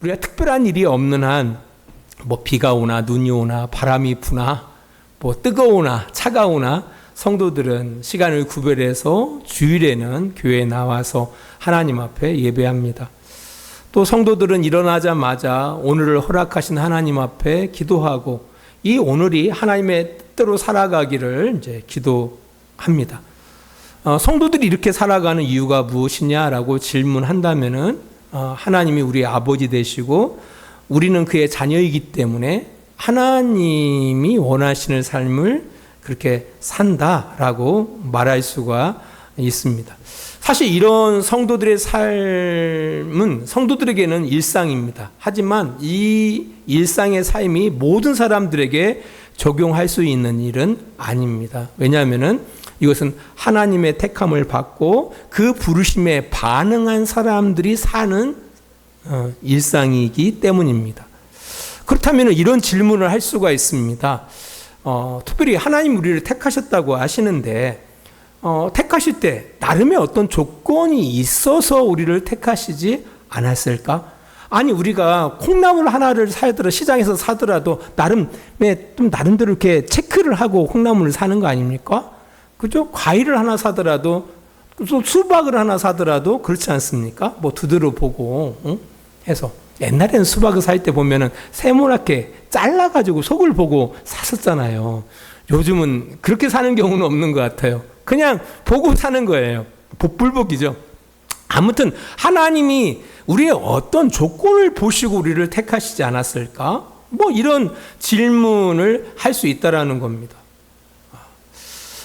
우리가 특별한 일이 없는 한 뭐 비가 오나 눈이 오나 바람이 부나 뭐 뜨거우나 차가우나 성도들은 시간을 구별해서 주일에는 교회에 나와서 하나님 앞에 예배합니다. 또 성도들은 일어나자마자 오늘을 허락하신 하나님 앞에 기도하고 이 오늘이 하나님의 뜻대로 살아가기를 이제 기도합니다. 성도들이 이렇게 살아가는 이유가 무엇이냐라고 질문한다면은 하나님이 우리의 아버지 되시고 우리는 그의 자녀이기 때문에 하나님이 원하시는 삶을 그렇게 산다라고 말할 수가 있습니다. 사실 이런 성도들의 삶은 성도들에게는 일상입니다. 하지만 이 일상의 삶이 모든 사람들에게 적용할 수 있는 일은 아닙니다. 왜냐하면은 이것은 하나님의 택함을 받고 그 부르심에 반응한 사람들이 사는 일상이기 때문입니다. 그렇다면 이런 질문을 할 수가 있습니다. 특별히 하나님 우리를 택하셨다고 하시는데 택하실 때 나름의 어떤 조건이 있어서 우리를 택하시지 않았을까? 아니 우리가 콩나물 하나를 사더라도 시장에서 사더라도 나름대로 이렇게 체크를 하고 콩나물을 사는 거 아닙니까? 그죠? 과일을 하나 사더라도 또 수박을 하나 사더라도 그렇지 않습니까? 뭐 두드려 보고 해서 옛날에는 수박을 살 때 보면은 세모나게 잘라가지고 속을 보고 샀었잖아요. 요즘은 그렇게 사는 경우는 없는 것 같아요. 그냥 보고 사는 거예요. 복불복이죠. 아무튼 하나님이 우리의 어떤 조건을 보시고 우리를 택하시지 않았을까? 뭐 이런 질문을 할 수 있다라는 겁니다.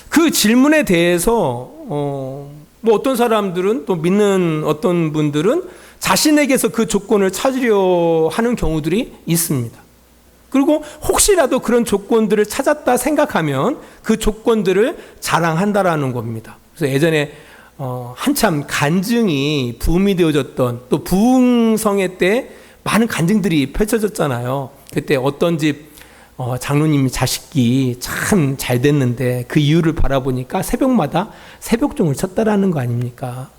그 질문에 대해서 뭐 어떤 사람들은 또 믿는 어떤 분들은 자신에게서 그 조건을 찾으려 하는 경우들이 있습니다. 그리고 혹시라도 그런 조건들을 찾았다 생각하면 그 조건들을 자랑한다라는 겁니다. 그래서 예전에 한참 간증이 붐이 되어졌던 또 부흥성회 때 많은 간증들이 펼쳐졌잖아요. 그때 어떤 집 장로님이 자식이 참 잘 됐는데 그 이유를 바라보니까 새벽마다 새벽종을 쳤다라는 거 아닙니까?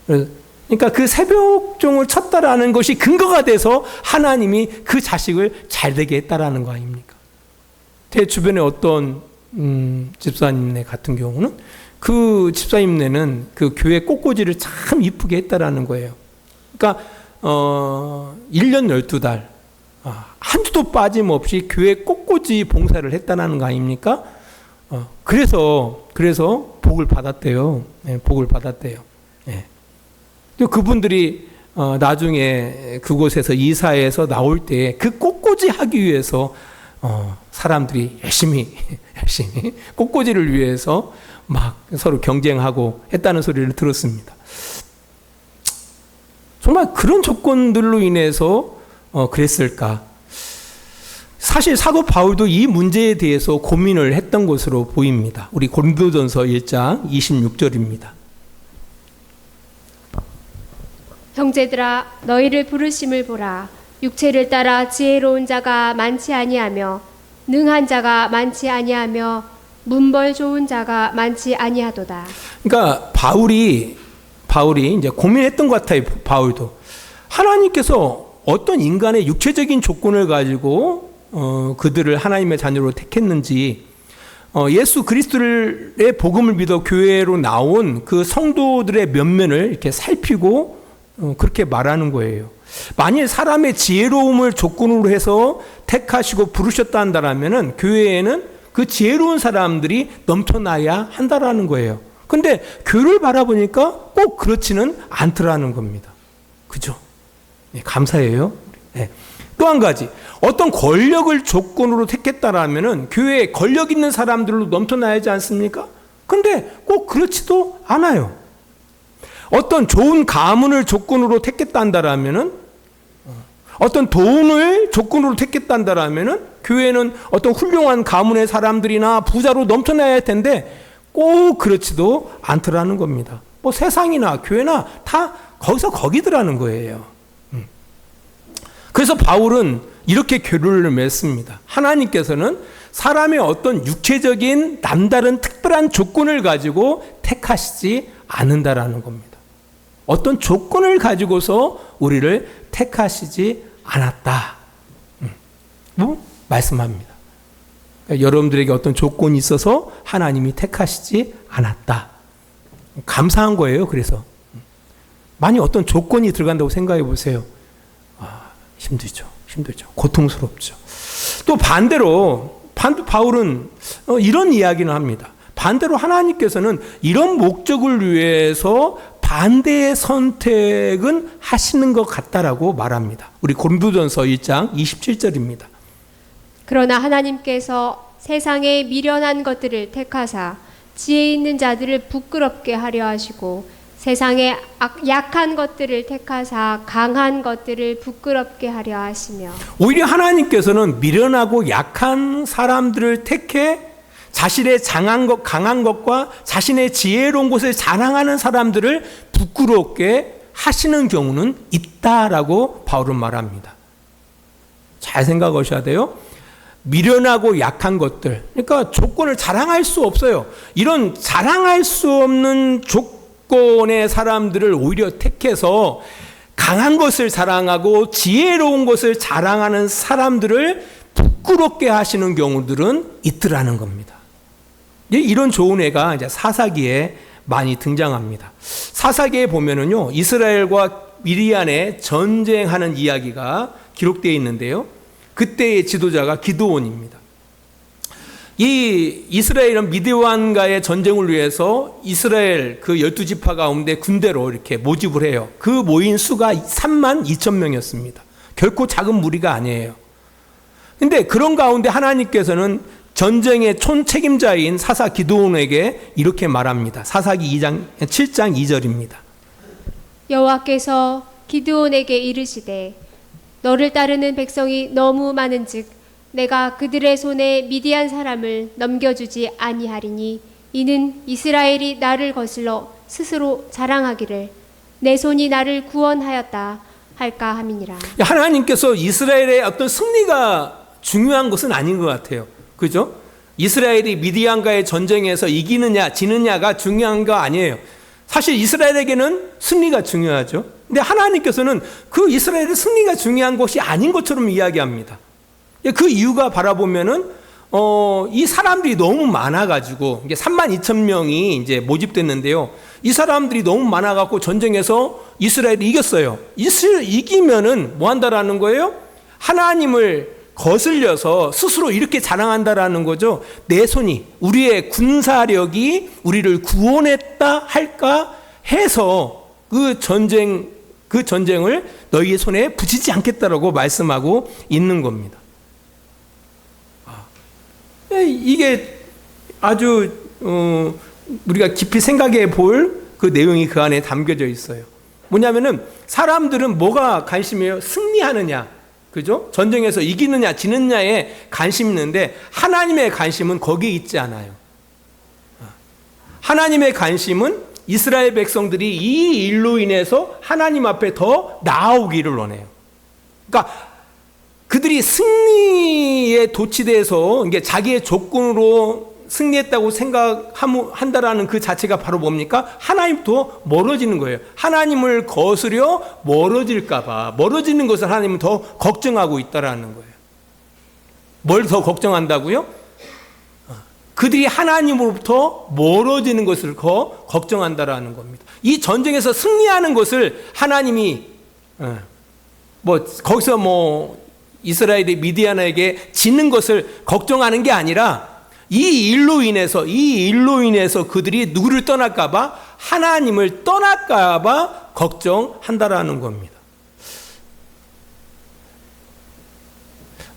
그러니까 그 새벽종을 쳤다라는 것이 근거가 돼서 하나님이 그 자식을 잘 되게 했다라는 거 아닙니까? 제 주변에 어떤 집사님네 같은 경우는 그 집사님네는 그 교회 꽃꽂이를 참 이쁘게 했다라는 거예요. 그러니까 1년 12달 한 주도 빠짐없이 교회 꽃꽂이 봉사를 했다는 거 아닙니까? 그래서 복을 받았대요. 네, 복을 받았대요. 네. 그분들이 나중에 그곳에서 이사해서 나올 때 그 꽃꽂이 하기 위해서 사람들이 열심히 꽃꽂이를 위해서 막 서로 경쟁하고 했다는 소리를 들었습니다. 정말 그런 조건들로 인해서 그랬을까? 사실 사도 바울도 이 문제에 대해서 고민을 했던 것으로 보입니다. 우리 고린도전서 1장 26절입니다. 형제들아 너희를 부르심을 보라. 육체를 따라 지혜로운 자가 많지 아니하며 능한 자가 많지 아니하며 문벌 좋은 자가 많지 아니하도다. 그러니까 바울이 이제 고민했던 것 같아요. 바울도 하나님께서 어떤 인간의 육체적인 조건을 가지고 그들을 하나님의 자녀로 택했는지 예수 그리스도의 복음을 믿어 교회로 나온 그 성도들의 면면을 이렇게 살피고 그렇게 말하는 거예요. 만일 사람의 지혜로움을 조건으로 해서 택하시고 부르셨다 한다라면은 교회에는 그 지혜로운 사람들이 넘쳐나야 한다라는 거예요. 근데 교회를 바라보니까 꼭 그렇지는 않더라는 겁니다. 그죠? 네, 감사해요. 네. 또 한 가지, 어떤 권력을 조건으로 택했다라면은 교회에 권력 있는 사람들로 넘쳐나야지 않습니까? 근데 꼭 그렇지도 않아요. 어떤 좋은 가문을 조건으로 택했다 한다라면은, 어떤 돈을 조건으로 택했다 한다라면은 교회는 어떤 훌륭한 가문의 사람들이나 부자로 넘쳐나야 할 텐데 꼭 그렇지도 않더라는 겁니다. 뭐 세상이나 교회나 다 거기서 거기더라는 거예요. 그래서 바울은 이렇게 결론을 맺습니다. 하나님께서는 사람의 어떤 육체적인 남다른 특별한 조건을 가지고 택하시지 않는다라는 겁니다. 어떤 조건을 가지고서 우리를 택하시지 않았다. 말씀합니다. 그러니까 여러분들에게 어떤 조건이 있어서 하나님이 택하시지 않았다. 감사한 거예요. 그래서 만약 어떤 조건이 들어간다고 생각해 보세요. 힘들죠. 고통스럽죠. 또 반대로 바울은 이런 이야기는 합니다. 반대로 하나님께서는 이런 목적을 위해서 반대의 선택은 하시는 것 같다라고 말합니다. 우리 고린도전서 1장 27절입니다. 그러나 하나님께서 세상에 미련한 것들을 택하사 지혜 있는 자들을 부끄럽게 하려 하시고 세상에 약한 것들을 택하사 강한 것들을 부끄럽게 하려 하시며, 오히려 하나님께서는 미련하고 약한 사람들을 택해 자신의 강한 것과 자신의 지혜로운 것을 자랑하는 사람들을 부끄럽게 하시는 경우는 있다라고 바울은 말합니다. 잘 생각하셔야 돼요. 미련하고 약한 것들, 그러니까 조건을 자랑할 수 없어요. 이런 자랑할 수 없는 조건의 사람들을 오히려 택해서 강한 것을 자랑하고 지혜로운 것을 자랑하는 사람들을 부끄럽게 하시는 경우들은 있더라는 겁니다. 이런 좋은 예가 이제 사사기에 많이 등장합니다. 사사기에 보면은요, 이스라엘과 미디안의 전쟁하는 이야기가 기록되어 있는데요. 그때의 지도자가 기드온입니다. 이 이스라엘은 미디안과의 전쟁을 위해서 이스라엘 그 12지파 가운데 군대로 이렇게 모집을 해요. 그 모인 수가 3만 2천 명이었습니다. 결코 작은 무리가 아니에요. 근데 그런 가운데 하나님께서는 전쟁의 총책임자인 사사 기드온에게 이렇게 말합니다. 사사기 7장 2절입니다. 여호와께서 기드온에게 이르시되 너를 따르는 백성이 너무 많은즉 내가 그들의 손에 미디안 사람을 넘겨주지 아니하리니 이는 이스라엘이 나를 거슬러 스스로 자랑하기를 내 손이 나를 구원하였다 할까 함이니라. 하나님께서 이스라엘의 어떤 승리가 중요한 것은 아닌 것 같아요. 그죠? 이스라엘이 미디안과의 전쟁에서 이기느냐 지느냐가 중요한 거 아니에요. 사실 이스라엘에게는 승리가 중요하죠. 근데 하나님께서는 그 이스라엘의 승리가 중요한 것이 아닌 것처럼 이야기합니다. 그 이유가 바라보면은 이 사람들이 너무 많아가지고 이게 3만 2천 명이 이제 모집됐는데요. 이 사람들이 너무 많아갖고 전쟁에서 이스라엘이 이겼어요. 이기면은 뭐 한다라는 거예요? 하나님을 거슬려서 스스로 이렇게 자랑한다라는 거죠. 내 손이, 우리의 군사력이 우리를 구원했다 할까 해서 그 전쟁을 너희의 손에 붙이지 않겠다라고 말씀하고 있는 겁니다. 이게 아주 우리가 깊이 생각해 볼 그 내용이 그 안에 담겨져 있어요. 뭐냐면은 사람들은 뭐가 관심이에요? 승리하느냐, 그죠? 전쟁에서 이기느냐 지느냐에 관심이 있는데 하나님의 관심은 거기에 있지 않아요. 하나님의 관심은 이스라엘 백성들이 이 일로 인해서 하나님 앞에 더 나아오기를 원해요. 그러니까 그들이 승리에 도취돼서 이게 자기의 조건으로 승리했다고 생각한다라는 그 자체가 바로 뭡니까? 하나님부터 멀어지는 거예요. 하나님을 거스려 멀어질까봐, 멀어지는 것을 하나님은 더 걱정하고 있다라는 거예요. 뭘 더 걱정한다고요? 그들이 하나님으로부터 멀어지는 것을 더 걱정한다라는 겁니다. 이 전쟁에서 승리하는 것을 하나님이 거기서 이스라엘이 미디안에게 지는 것을 걱정하는 게 아니라 이 일로 인해서 그들이 누구를 떠날까봐, 하나님을 떠날까봐 걱정한다라는 겁니다.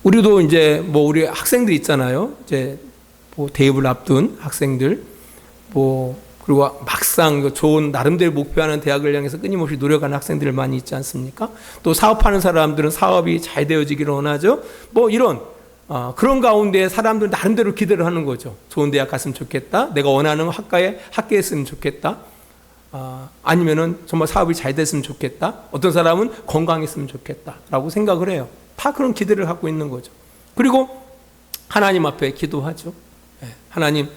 우리도 이제 우리 학생들 있잖아요. 이제 대입을 앞둔 학생들, 그리고 막상 좋은 나름대로 목표하는 대학을 향해서 끊임없이 노력하는 학생들 많이 있지 않습니까? 또 사업하는 사람들은 사업이 잘 되어지기를 원하죠. 이런 그런 가운데 사람들 나름대로 기대를 하는 거죠. 좋은 대학 갔으면 좋겠다. 내가 원하는 학과에 합격했으면 좋겠다. 아니면은 정말 사업이 잘 됐으면 좋겠다. 어떤 사람은 건강했으면 좋겠다라고 생각을 해요. 다 그런 기대를 갖고 있는 거죠. 그리고 하나님 앞에 기도하죠. 하나님,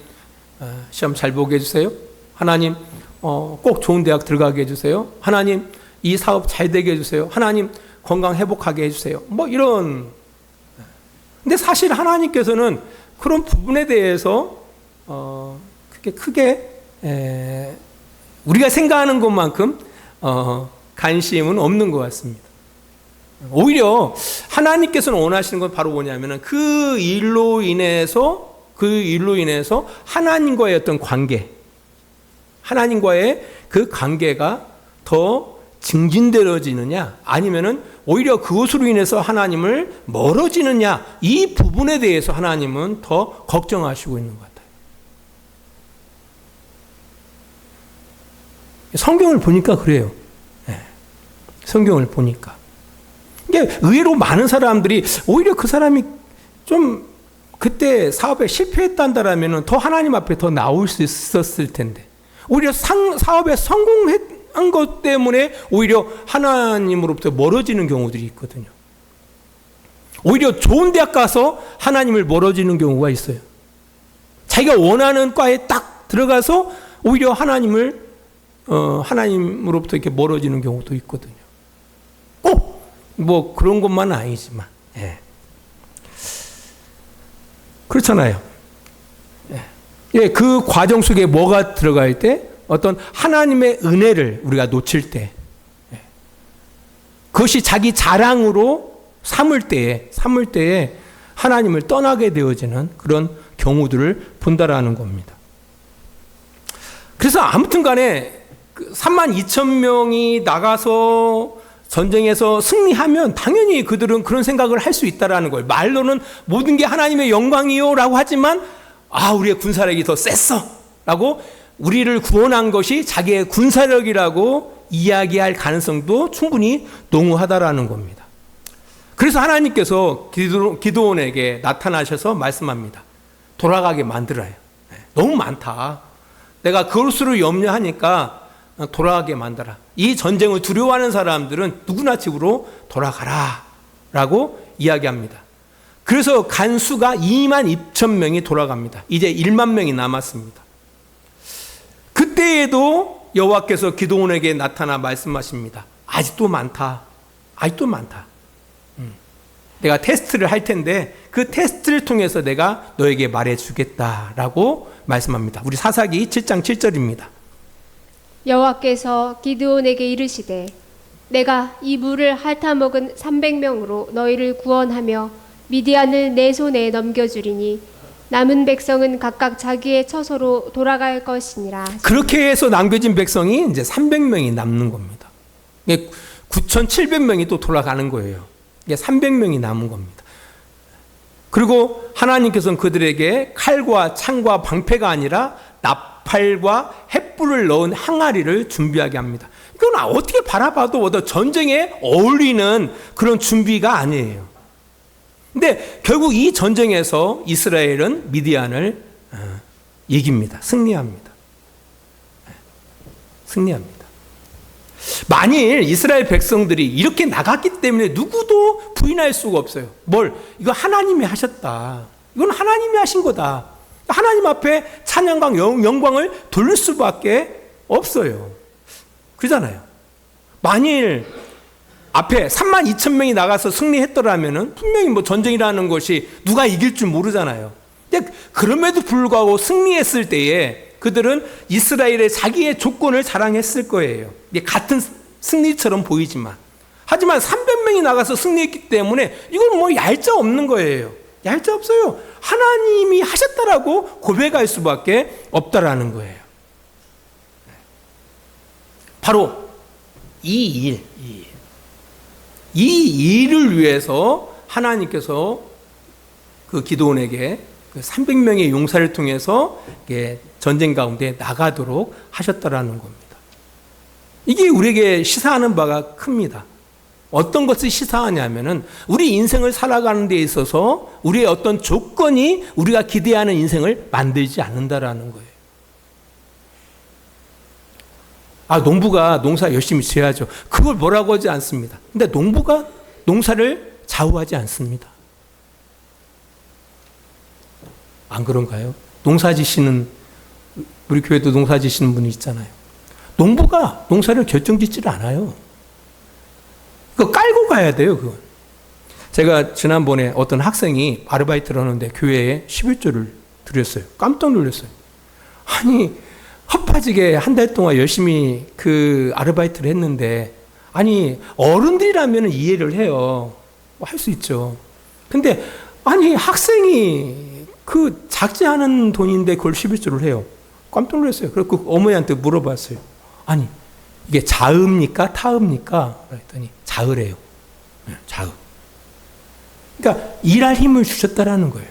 시험 잘 보게 해주세요. 하나님, 꼭 좋은 대학 들어가게 해주세요. 하나님, 이 사업 잘 되게 해주세요. 하나님 건강 회복하게 해주세요. 뭐 이런. 근데 사실 하나님께서는 그런 부분에 대해서 크게 우리가 생각하는 것만큼 관심은 없는 것 같습니다. 오히려 하나님께서는 원하시는 건 바로 뭐냐면은 그 일로 인해서 하나님과의 어떤 관계, 하나님과의 그 관계가 더 증진되어지느냐, 아니면은 오히려 그것으로 인해서 하나님을 멀어지느냐, 이 부분에 대해서 하나님은 더 걱정하시고 있는 것 같아요. 성경을 보니까 그래요. 성경을 보니까. 이게 의외로 많은 사람들이 오히려 그 사람이 좀 그때 사업에 실패했단다라면 더 하나님 앞에 더 나올 수 있었을 텐데, 오히려 사업에 성공한 것 때문에 오히려 하나님으로부터 멀어지는 경우들이 있거든요. 오히려 좋은 대학 가서 하나님을 멀어지는 경우가 있어요. 자기가 원하는 과에 딱 들어가서 오히려 하나님으로부터 이렇게 멀어지는 경우도 있거든요. 꼭 뭐 그런 것만은 아니지만, 그렇잖아요. 그 과정 속에 뭐가 들어갈 때, 어떤 하나님의 은혜를 우리가 놓칠 때, 그것이 자기 자랑으로 삼을 때에 하나님을 떠나게 되어지는 그런 경우들을 본다라는 겁니다. 그래서 아무튼 간에 32,000명이 나가서 전쟁에서 승리하면 당연히 그들은 그런 생각을 할 수 있다라는 거예요. 말로는 모든 게 하나님의 영광이요 라고 하지만, 우리의 군사력이 더 셌어 라고 우리를 구원한 것이 자기의 군사력이라고 이야기할 가능성도 충분히 농후하다라는 겁니다. 그래서 하나님께서 기드온에게 나타나셔서 말씀합니다. 돌아가게 만들어요. 너무 많다. 내가 그것으로 염려하니까 돌아가게 만들어라. 이 전쟁을 두려워하는 사람들은 누구나 집으로 돌아가라 라고 이야기합니다. 그래서 간 수가 22,000명이 돌아갑니다. 이제 1만 명이 남았습니다. 그때에도 여호와께서 기드온에게 나타나 말씀하십니다. 아직도 많다. 내가 테스트를 할 텐데 그 테스트를 통해서 내가 너에게 말해주겠다라고 말씀합니다. 우리 사사기 7장 7절입니다. 여호와께서 기드온에게 이르시되 내가 이 물을 핥아먹은 300명으로 너희를 구원하며 미디안을 내 손에 넘겨주리니 남은 백성은 각각 자기의 처소로 돌아갈 것이니라. 그렇게 해서 남겨진 백성이 이제 300명이 남는 겁니다. 9,700명이 또 돌아가는 거예요. 이게 300명이 남은 겁니다. 그리고 하나님께서는 그들에게 칼과 창과 방패가 아니라 나팔과 횃불을 넣은 항아리를 준비하게 합니다. 이건 어떻게 바라봐도 전쟁에 어울리는 그런 준비가 아니에요. 근데 결국 이 전쟁에서 이스라엘은 미디안을 이깁니다. 승리합니다. 만일 이스라엘 백성들이 이렇게 나갔기 때문에 누구도 부인할 수가 없어요. 이거 하나님이 하셨다. 이건 하나님이 하신 거다. 하나님 앞에 찬양과 영광을 돌릴 수밖에 없어요. 그러잖아요. 만일 앞에 32,000명이 나가서 승리했더라면 분명히 전쟁이라는 것이 누가 이길 줄 모르잖아요. 근데 그럼에도 불구하고 승리했을 때에 그들은 이스라엘의 자기의 조건을 자랑했을 거예요. 이게 같은 승리처럼 보이지만, 하지만 300명이 나가서 승리했기 때문에 이건 얄짤 없는 거예요. 얄짤 없어요. 하나님이 하셨다라고 고백할 수밖에 없다라는 거예요. 바로 이 일을 위해서 하나님께서 그 기드온에게 300명의 용사를 통해서 전쟁 가운데 나가도록 하셨다라는 겁니다. 이게 우리에게 시사하는 바가 큽니다. 어떤 것을 시사하냐면은 우리 인생을 살아가는 데 있어서 우리의 어떤 조건이 우리가 기대하는 인생을 만들지 않는다라는 거예요. 농부가 농사 열심히 지어야죠. 그걸 뭐라고 하지 않습니다. 근데 농부가 농사를 좌우하지 않습니다. 안 그런가요? 우리 교회도 농사 지시는 분이 있잖아요. 농부가 농사를 결정짓지를 않아요. 그거 깔고 가야 돼요, 그건. 제가 지난번에 어떤 학생이 아르바이트를 하는데 교회에 11조를 드렸어요. 깜짝 놀랐어요. 아니, 헛파지게 한 달 동안 열심히 그 아르바이트를 했는데, 아니, 어른들이라면 이해를 해요. 할 수 있죠. 근데, 아니, 학생이 그 작지 않은 돈인데 그걸 11조를 해요. 깜짝 놀랐어요. 그래서 그 어머니한테 물어봤어요. 아니, 이게 자읍니까? 타읍니까? 그랬더니, 자으래요. 자읍. 그러니까 일할 힘을 주셨다라는 거예요.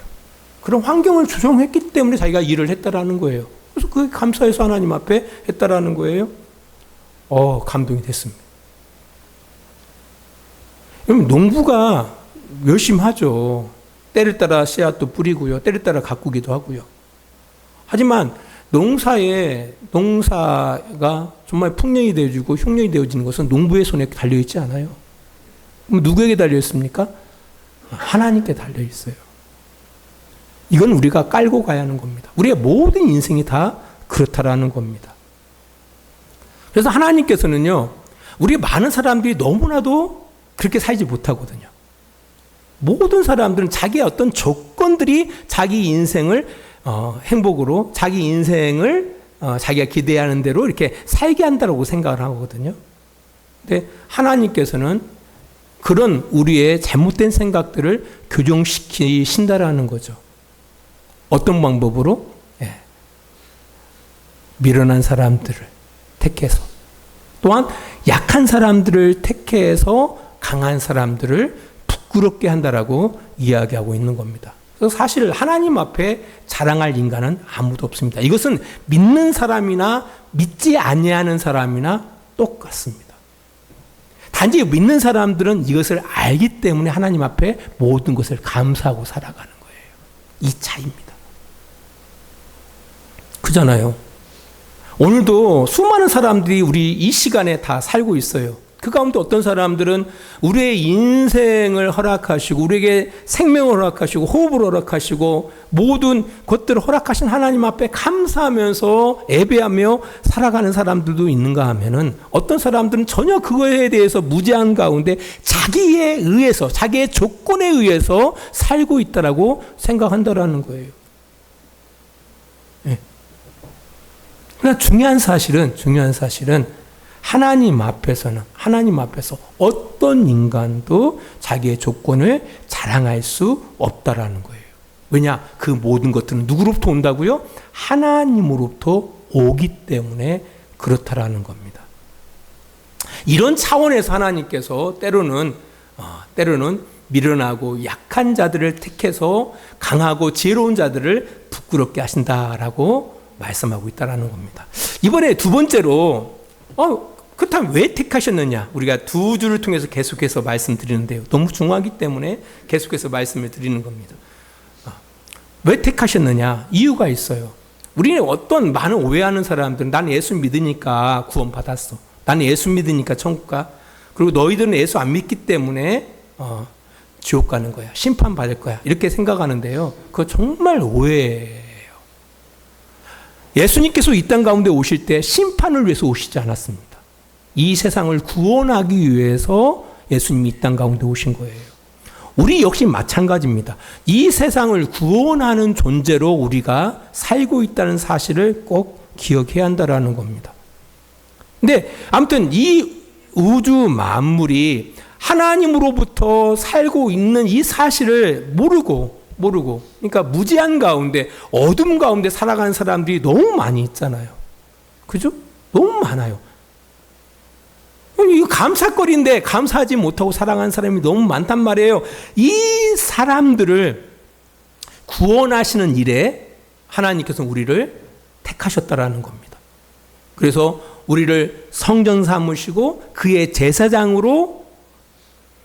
그런 환경을 조성했기 때문에 자기가 일을 했다라는 거예요. 그래서 그게 감사해서 하나님 앞에 했다라는 거예요. 감동이 됐습니다. 그럼 농부가 열심히 하죠. 때를 따라 씨앗도 뿌리고요. 때를 따라 가꾸기도 하고요. 하지만 농사가 정말 풍년이 되어지고 흉년이 되어지는 것은 농부의 손에 달려있지 않아요. 그럼 누구에게 달려있습니까? 하나님께 달려있어요. 이건 우리가 깔고 가야 하는 겁니다. 우리의 모든 인생이 다 그렇다라는 겁니다. 그래서 하나님께서는요, 우리 많은 사람들이 너무나도 그렇게 살지 못하거든요. 모든 사람들은 자기의 어떤 조건들이 자기 인생을 행복으로, 자기 인생을 자기가 기대하는 대로 이렇게 살게 한다고 생각을 하거든요. 근데 하나님께서는 그런 우리의 잘못된 생각들을 교정시키신다라는 거죠. 어떤 방법으로? 미련한 사람들을 택해서, 또한 약한 사람들을 택해서 강한 사람들을 부끄럽게 한다라고 이야기하고 있는 겁니다. 그래서 사실 하나님 앞에 자랑할 인간은 아무도 없습니다. 이것은 믿는 사람이나 믿지 아니하는 사람이나 똑같습니다. 단지 믿는 사람들은 이것을 알기 때문에 하나님 앞에 모든 것을 감사하고 살아가는 거예요. 이 차이입니다. 그잖아요. 오늘도 수많은 사람들이 우리 이 시간에 다 살고 있어요. 그 가운데 어떤 사람들은 우리의 인생을 허락하시고 우리에게 생명을 허락하시고 호흡을 허락하시고 모든 것들을 허락하신 하나님 앞에 감사하면서 예배하며 살아가는 사람들도 있는가 하면은, 어떤 사람들은 전혀 그거에 대해서 무지한 가운데 자기에 의해서, 자기의 조건에 의해서 살고 있다라고 생각한다라는 거예요. 그러나 중요한 사실은 하나님 앞에서 어떤 인간도 자기의 조건을 자랑할 수 없다라는 거예요. 왜냐? 그 모든 것들은 누구로부터 온다고요? 하나님으로부터 오기 때문에 그렇다라는 겁니다. 이런 차원에서 하나님께서 때로는 미련하고 약한 자들을 택해서 강하고 지혜로운 자들을 부끄럽게 하신다라고 말씀하고 있다라는 겁니다. 이번에 두 번째로, 그렇다면 왜 택하셨느냐? 우리가 두 줄을 통해서 계속해서 말씀드리는데요. 너무 중요하기 때문에 계속해서 말씀을 드리는 겁니다. 왜 택하셨느냐? 이유가 있어요. 우리는 어떤 많은 오해하는 사람들은, 나는 예수 믿으니까 구원 받았어. 나는 예수 믿으니까 천국 가. 그리고 너희들은 예수 안 믿기 때문에 지옥 가는 거야. 심판 받을 거야. 이렇게 생각하는데요. 그거 정말 오해예요. 예수님께서 이 땅 가운데 오실 때 심판을 위해서 오시지 않았습니다. 이 세상을 구원하기 위해서 예수님이 이 땅 가운데 오신 거예요. 우리 역시 마찬가지입니다. 이 세상을 구원하는 존재로 우리가 살고 있다는 사실을 꼭 기억해야 한다는 겁니다. 근데 아무튼 이 우주 만물이 하나님으로부터 살고 있는 이 사실을 모르고, 그러니까 무지한 가운데, 어둠 가운데 살아가는 사람들이 너무 많이 있잖아요. 그죠? 너무 많아요. 이거 감사거리인데 감사하지 못하고 살아가는 사람이 너무 많단 말이에요. 이 사람들을 구원하시는 일에 하나님께서 우리를 택하셨다라는 겁니다. 그래서 우리를 성전 삼으시고 그의 제사장으로,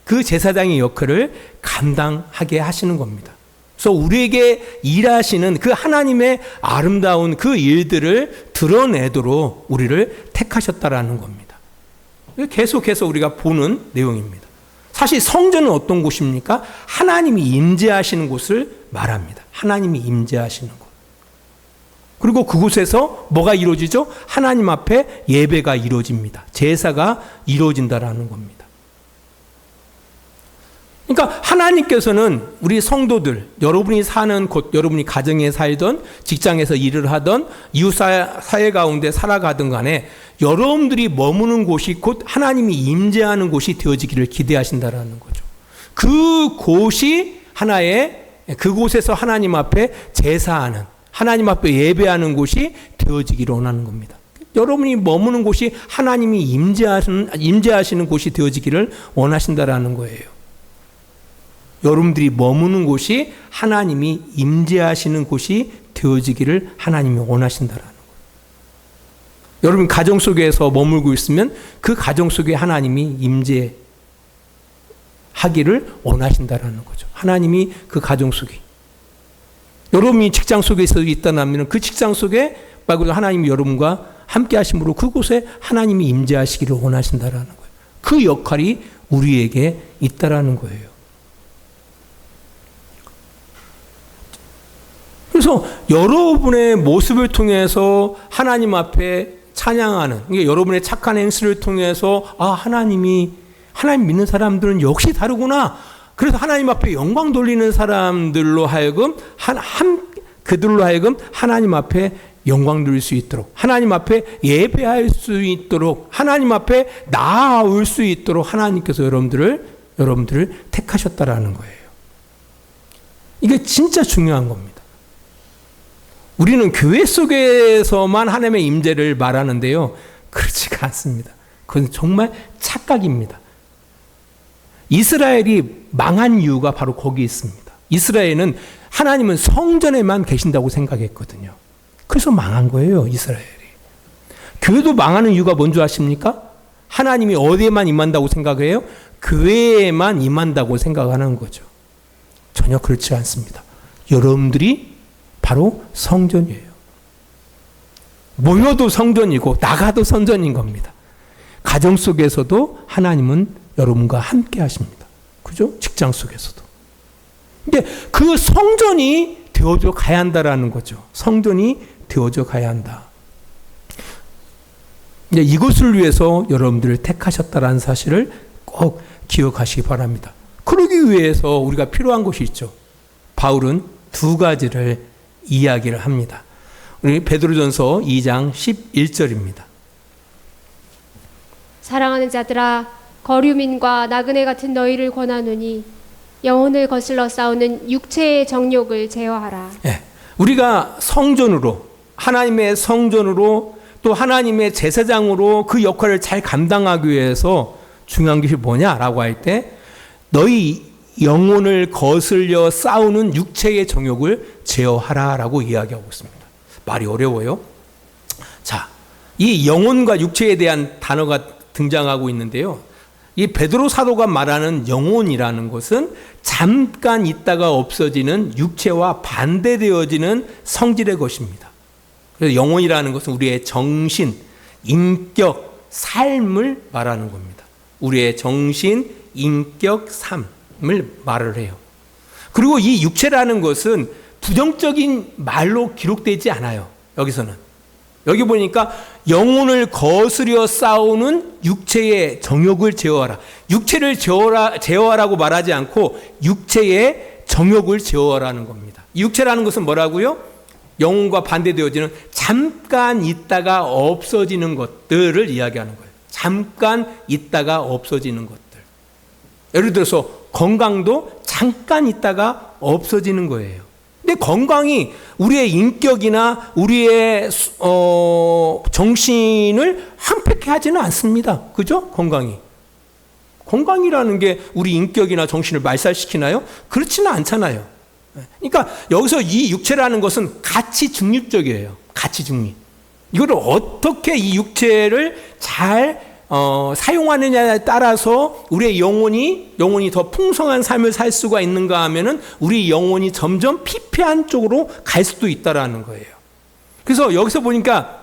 그 제사장의 역할을 감당하게 하시는 겁니다. 그래서 우리에게 일하시는 그 하나님의 아름다운 그 일들을 드러내도록 우리를 택하셨다라는 겁니다. 계속해서 우리가 보는 내용입니다. 사실 성전은 어떤 곳입니까? 하나님이 임재하시는 곳을 말합니다. 하나님이 임재하시는 곳. 그리고 그곳에서 뭐가 이루어지죠? 하나님 앞에 예배가 이루어집니다. 제사가 이루어진다라는 겁니다. 그러니까 하나님께서는 우리 성도들, 여러분이 사는 곳, 여러분이 가정에 살던, 직장에서 일을 하던, 이웃사회 가운데 살아가든 간에 여러분들이 머무는 곳이 곧 하나님이 임재하는 곳이 되어지기를 기대하신다라는 거죠. 그곳이 그곳에서 하나님 앞에 제사하는, 하나님 앞에 예배하는 곳이 되어지기를 원하는 겁니다. 여러분이 머무는 곳이 하나님이 임재하시는 곳이 되어지기를 원하신다라는 거예요. 여러분들이 머무는 곳이 하나님이 임재하시는 곳이 되어지기를 하나님이 원하신다라는 거예요. 여러분 가정 속에서 머물고 있으면 그 가정 속에 하나님이 임재하기를 원하신다라는 거죠. 하나님이 그 가정 속에, 여러분이 직장 속에서 있다면 그 직장 속에 하나님이 여러분과 함께 하심으로 그곳에 하나님이 임재하시기를 원하신다라는 거예요. 그 역할이 우리에게 있다라는 거예요. 그래서 여러분의 모습을 통해서 하나님 앞에 찬양하는, 이게 여러분의 착한 행실을 통해서 하나님 믿는 사람들은 역시 다르구나. 그래서 하나님 앞에 영광 돌리는 사람들로 하여금 그들로 하여금 하나님 앞에 영광 돌릴 수 있도록, 하나님 앞에 예배할 수 있도록, 하나님 앞에 나아올 수 있도록 하나님께서 여러분들을 택하셨다라는 거예요. 이게 진짜 중요한 겁니다. 우리는 교회 속에서만 하나님의 임재를 말하는데요, 그렇지가 않습니다. 그건 정말 착각입니다. 이스라엘이 망한 이유가 바로 거기 있습니다. 이스라엘은 하나님은 성전에만 계신다고 생각했거든요. 그래서 망한 거예요, 이스라엘이. 교회도 망하는 이유가 뭔지 아십니까? 하나님이 어디에만 임한다고 생각해요? 교회에만 임한다고 생각하는 거죠. 전혀 그렇지 않습니다. 여러분들이 바로 성전이에요. 모여도 성전이고 나가도 성전인 겁니다. 가정 속에서도 하나님은 여러분과 함께 하십니다. 그죠? 직장 속에서도. 근데 그 성전이 되어져 가야 한다라는 거죠. 성전이 되어져 가야 한다. 이제 이것을 위해서 여러분들을 택하셨다라는 사실을 꼭 기억하시기 바랍니다. 그러기 위해서 우리가 필요한 것이 있죠. 바울은 두 가지를 이야기를 합니다. 우리 베드로전서 2장 11절입니다. 사랑하는 자들아, 거류민과 나그네 같은 너희를 권하노니 영혼을 거슬러 싸우는 육체의 정욕을 제어하라. 네, 우리가 성전으로, 하나님의 성전으로, 또 하나님의 제사장으로 그 역할을 잘 감당하기 위해서 중요한 것이 뭐냐라고 할 때, 너희 영혼을 거슬려 싸우는 육체의 정욕을 제어하라라고 이야기하고 있습니다. 말이 어려워요. 자, 이 영혼과 육체에 대한 단어가 등장하고 있는데요. 이 베드로 사도가 말하는 영혼이라는 것은 잠깐 있다가 없어지는 육체와 반대되어지는 성질의 것입니다. 그래서 영혼이라는 것은 우리의 정신, 인격, 삶을 말하는 겁니다. 우리의 정신, 인격, 삶을 말을 해요. 그리고 이 육체라는 것은 부정적인 말로 기록되지 않아요. 여기서는. 여기 보니까 영혼을 거스려 싸우는 육체의 정욕을 제어하라. 육체를 제어하라고 말하지 않고 육체의 정욕을 제어하라는 겁니다. 육체라는 것은 뭐라고요? 영혼과 반대되어지는 잠깐 있다가 없어지는 것들을 이야기하는 거예요. 잠깐 있다가 없어지는 것들. 예를 들어서 건강도 잠깐 있다가 없어지는 거예요. 근데 건강이 우리의 인격이나 우리의 정신을 황폐케 하지는 않습니다. 그죠? 건강이라는 게 우리 인격이나 정신을 말살시키나요? 그렇지는 않잖아요. 그러니까 여기서 이 육체라는 것은 가치 중립적이에요. 가치 중립. 이거를 어떻게 이 육체를 잘 사용하느냐에 따라서 우리의 영혼이 더 풍성한 삶을 살 수가 있는가 하면은 우리 영혼이 점점 피폐한 쪽으로 갈 수도 있다라는 거예요. 그래서 여기서 보니까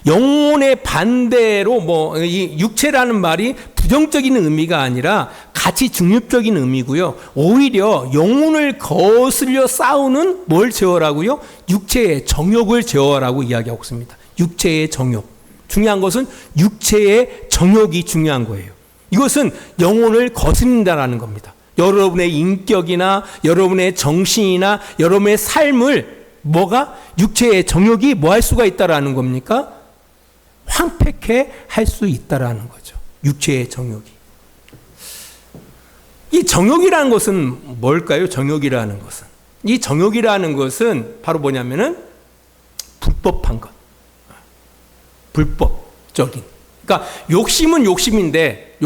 영혼의 반대로 이 육체라는 말이 부정적인 의미가 아니라 가치 중립적인 의미고요. 오히려 영혼을 거슬려 싸우는 뭘 제어라고요? 육체의 정욕을 제어라고 이야기하고 있습니다. 육체의 정욕. 중요한 것은 육체의 정욕이 중요한 거예요. 이것은 영혼을 거스린다라는 겁니다. 여러분의 인격이나 여러분의 정신이나 여러분의 삶을 뭐가 육체의 정욕이 뭐 할 수가 있다라는 겁니까? 황폐케 할 수 있다라는 거죠. 육체의 정욕이. 이 정욕이라는 것은 뭘까요? 정욕이라는 것은. 이 정욕이라는 것은 바로 뭐냐면은 불법한 것. 불법적인. 그러니까 욕심은 욕심인데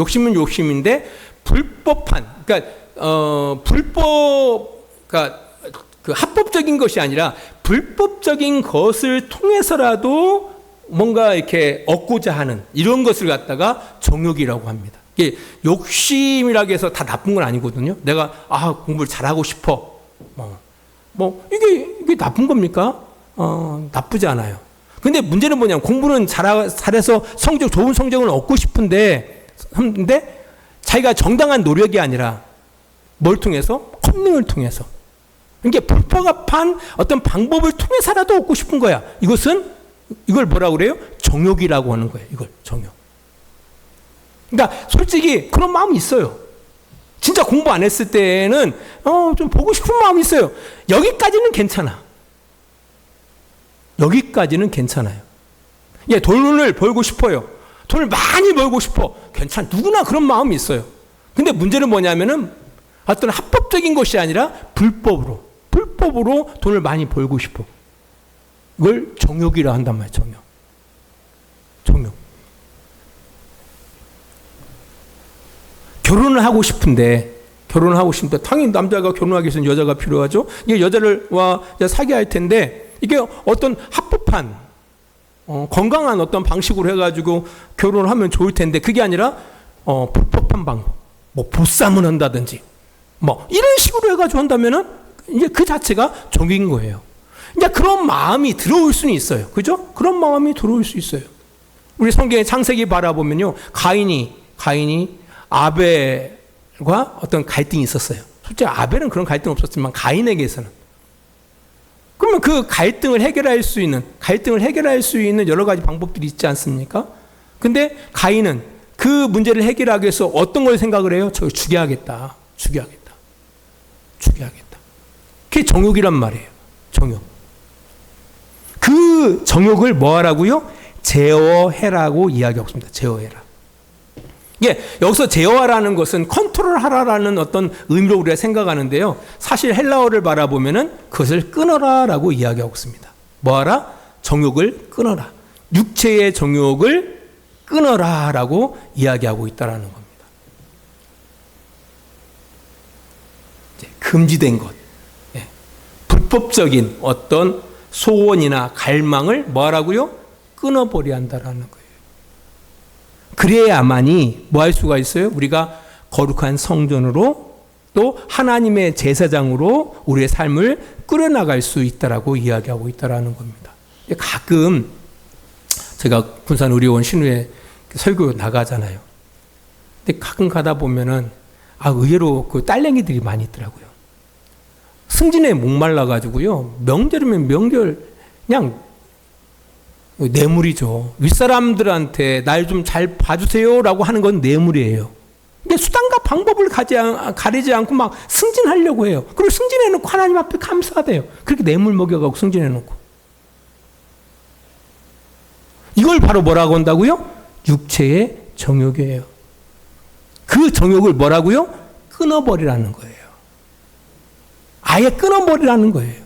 불법한. 그러니까 그러니까 그 합법적인 것이 아니라 불법적인 것을 통해서라도 뭔가 이렇게 얻고자 하는 이런 것을 갖다가 정욕이라고 합니다. 이게 욕심이라고 해서 다 나쁜 건 아니거든요. 내가 공부를 잘하고 싶어. 이게 나쁜 겁니까? 나쁘지 않아요. 근데 문제는 뭐냐면 공부는 잘해서 좋은 성적을 얻고 싶은데 자기가 정당한 노력이 아니라 뭘 통해서? 컨닝을 통해서. 이게 불법한 어떤 방법을 통해서라도 얻고 싶은 거야. 이걸 뭐라고 그래요? 정욕이라고 하는 거예요. 이걸 정욕. 그러니까 솔직히 그런 마음이 있어요. 진짜 공부 안 했을 때는 좀 보고 싶은 마음이 있어요. 여기까지는 괜찮아. 여기까지는 괜찮아요. 예, 돈을 벌고 싶어요. 돈을 많이 벌고 싶어. 괜찮아. 누구나 그런 마음이 있어요. 근데 문제는 뭐냐면은 어떤 합법적인 것이 아니라 불법으로 돈을 많이 벌고 싶어. 이걸 정욕이라 한단 말이에요. 정욕. 결혼을 하고 싶은데 당연히 남자가 결혼하기 위해서는 여자가 필요하죠. 이게 여자를 사귀어야 할 텐데 이게 어떤 합법한 건강한 어떤 방식으로 해가지고 결혼을 하면 좋을 텐데 그게 아니라 불법한 방법, 보쌈을 한다든지 이런 식으로 해가지고 한다면은 이제 그 자체가 정욕인 거예요. 이제 그런 마음이 들어올 수는 있어요. 그죠? 그런 마음이 들어올 수 있어요. 우리 성경의 창세기 바라보면요, 가인이 아벨과 어떤 갈등이 있었어요. 솔직히 아벨은 그런 갈등 없었지만 가인에게서는. 그러면 그 갈등을 해결할 수 있는 여러 가지 방법들이 있지 않습니까? 근데 가인은 그 문제를 해결하기 위해서 어떤 걸 생각을 해요? 저 죽여야겠다. 그게 정욕이란 말이에요. 정욕. 그 정욕을 뭐 하라고요? 제어해라고 이야기하고 있습니다. 제어해라. 예, 여기서 제어하라는 것은 컨트롤하라라는 어떤 의미로 우리가 생각하는데요. 사실 헬라어를 바라보면은 그것을 끊어라라고 이야기하고 있습니다. 뭐하라? 정욕을 끊어라. 육체의 정욕을 끊어라라고 이야기하고 있다라는 겁니다. 이제 금지된 것, 불법적인 어떤 소원이나 갈망을 뭐하라고요? 끊어버려야 한다라는 거예요. 그래야만이 뭐 할 수가 있어요? 우리가 거룩한 성전으로 또 하나님의 제사장으로 우리의 삶을 끌어나갈 수 있다라고 이야기하고 있다라는 겁니다. 가끔 제가 군산의료원 신우에 설교 나가잖아요. 근데 가끔 가다 보면은 의외로 그 딸내미들이 많이 있더라고요. 승진에 목말라가지고요. 명절이면 명절 그냥 뇌물이죠. 윗사람들한테 날 좀 잘 봐주세요라고 하는 건 뇌물이에요. 근데 수단과 방법을 가리지 않고 막 승진하려고 해요. 그리고 승진해놓고 하나님 앞에 감사하대요. 그렇게 뇌물 먹여가고 승진해놓고. 이걸 바로 뭐라고 한다고요? 육체의 정욕이에요. 그 정욕을 뭐라고요? 끊어버리라는 거예요. 아예 끊어버리라는 거예요.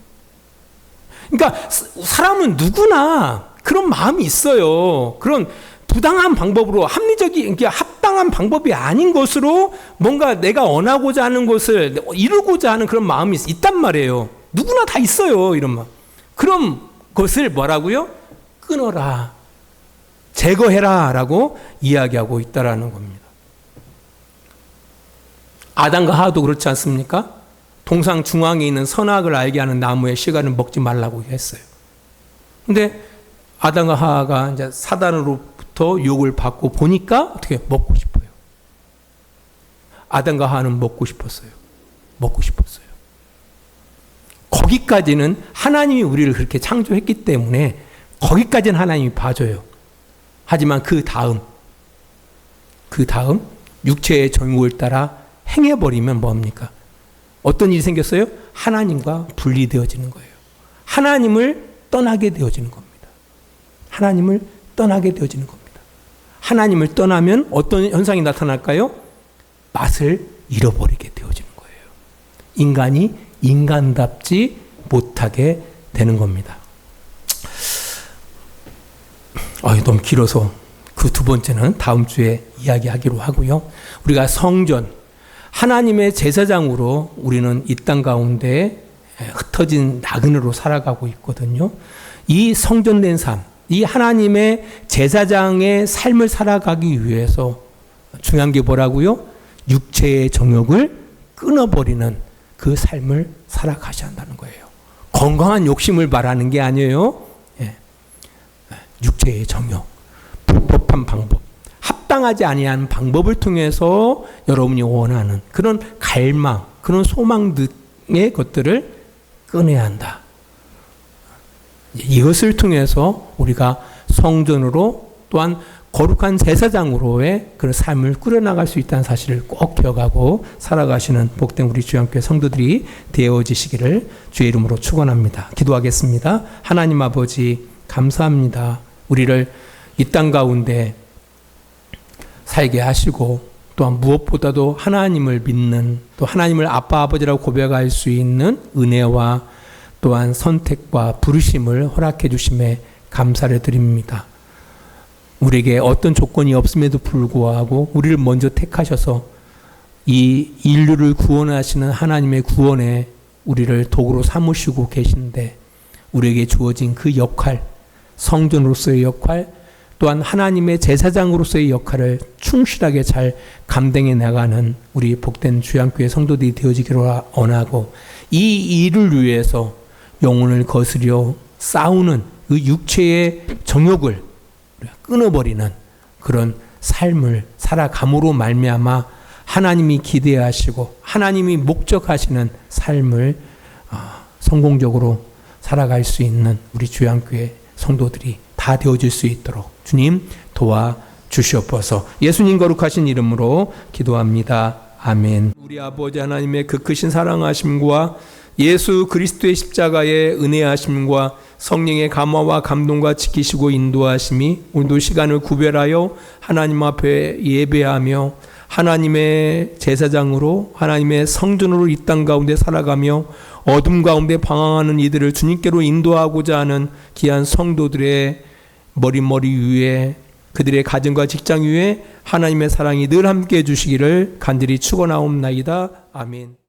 그러니까 사람은 누구나 그런 마음이 있어요. 그런 부당한 방법으로 합당한 방법이 아닌 것으로 뭔가 내가 원하고자 하는 것을 이루고자 하는 그런 마음이 있단 말이에요. 누구나 다 있어요. 이런 마음. 그런 것을 뭐라고요? 끊어라. 제거해라 라고 이야기하고 있다라는 겁니다. 아담과 하와도 그렇지 않습니까? 동상 중앙에 있는 선악을 알게 하는 나무의 씨가를 먹지 말라고 했어요. 근데 아담과 하와가 이제 사단으로부터 유혹을 받고 보니까 어떻게 먹고 싶어요. 아담과 하와는 먹고 싶었어요. 거기까지는 하나님이 우리를 그렇게 창조했기 때문에 거기까지는 하나님이 봐줘요. 하지만 그 다음 육체의 정욕을 따라 행해버리면 뭡니까? 어떤 일이 생겼어요? 하나님과 분리되어지는 거예요. 하나님을 떠나게 되어지는 겁니다. 하나님을 떠나게 되어지는 겁니다. 하나님을 떠나면 어떤 현상이 나타날까요? 맛을 잃어버리게 되어지는 거예요. 인간이 인간답지 못하게 되는 겁니다. 너무 길어서 그 두 번째는 다음 주에 이야기하기로 하고요. 우리가 성전, 하나님의 제사장으로 우리는 이 땅 가운데 흩어진 나그네로 살아가고 있거든요. 이 성전된 삶, 이 하나님의 제사장의 삶을 살아가기 위해서 중요한 게 뭐라고요? 육체의 정욕을 끊어버리는 그 삶을 살아가셔야 한다는 거예요. 건강한 욕심을 말하는 게 아니에요. 육체의 정욕, 불법한 방법, 합당하지 아니한 방법을 통해서 여러분이 원하는 그런 갈망, 그런 소망 등의 것들을 끊어야 한다. 이것을 통해서 우리가 성전으로 또한 거룩한 제사장으로의 그런 삶을 꾸려나갈 수 있다는 사실을 꼭 기억하고 살아가시는 복된 우리 주양교회 성도들이 되어지시기를 주의 이름으로 축원합니다. 기도하겠습니다. 하나님 아버지 감사합니다. 우리를 이 땅 가운데 살게 하시고 또한 무엇보다도 하나님을 믿는 또 하나님을 아빠 아버지라고 고백할 수 있는 은혜와 또한 선택과 부르심을 허락해 주심에 감사를 드립니다. 우리에게 어떤 조건이 없음에도 불구하고 우리를 먼저 택하셔서 이 인류를 구원하시는 하나님의 구원에 우리를 도구로 삼으시고 계신데 우리에게 주어진 그 역할, 성전으로서의 역할, 또한 하나님의 제사장으로서의 역할을 충실하게 잘 감당해 나가는 우리 복된 주양교회 성도들이 되어지기를 원하고 이 일을 위해서 영혼을 거스려 싸우는 그 육체의 정욕을 끊어버리는 그런 삶을 살아감으로 말미암아 하나님이 기대하시고 하나님이 목적하시는 삶을 성공적으로 살아갈 수 있는 우리 주양교회 성도들이 다 되어질 수 있도록 주님 도와주시옵소서. 예수님 거룩하신 이름으로 기도합니다. 아멘. 우리 아버지 하나님의 그 크신 사랑하심과 예수 그리스도의 십자가의 은혜하심과 성령의 감화와 감동과 지키시고 인도하심이 오늘도 시간을 구별하여 하나님 앞에 예배하며 하나님의 제사장으로 하나님의 성전으로 이 땅 가운데 살아가며 어둠 가운데 방황하는 이들을 주님께로 인도하고자 하는 귀한 성도들의 머리 위에 그들의 가정과 직장 위에 하나님의 사랑이 늘 함께해 주시기를 간절히 축원하옵나이다. 아멘.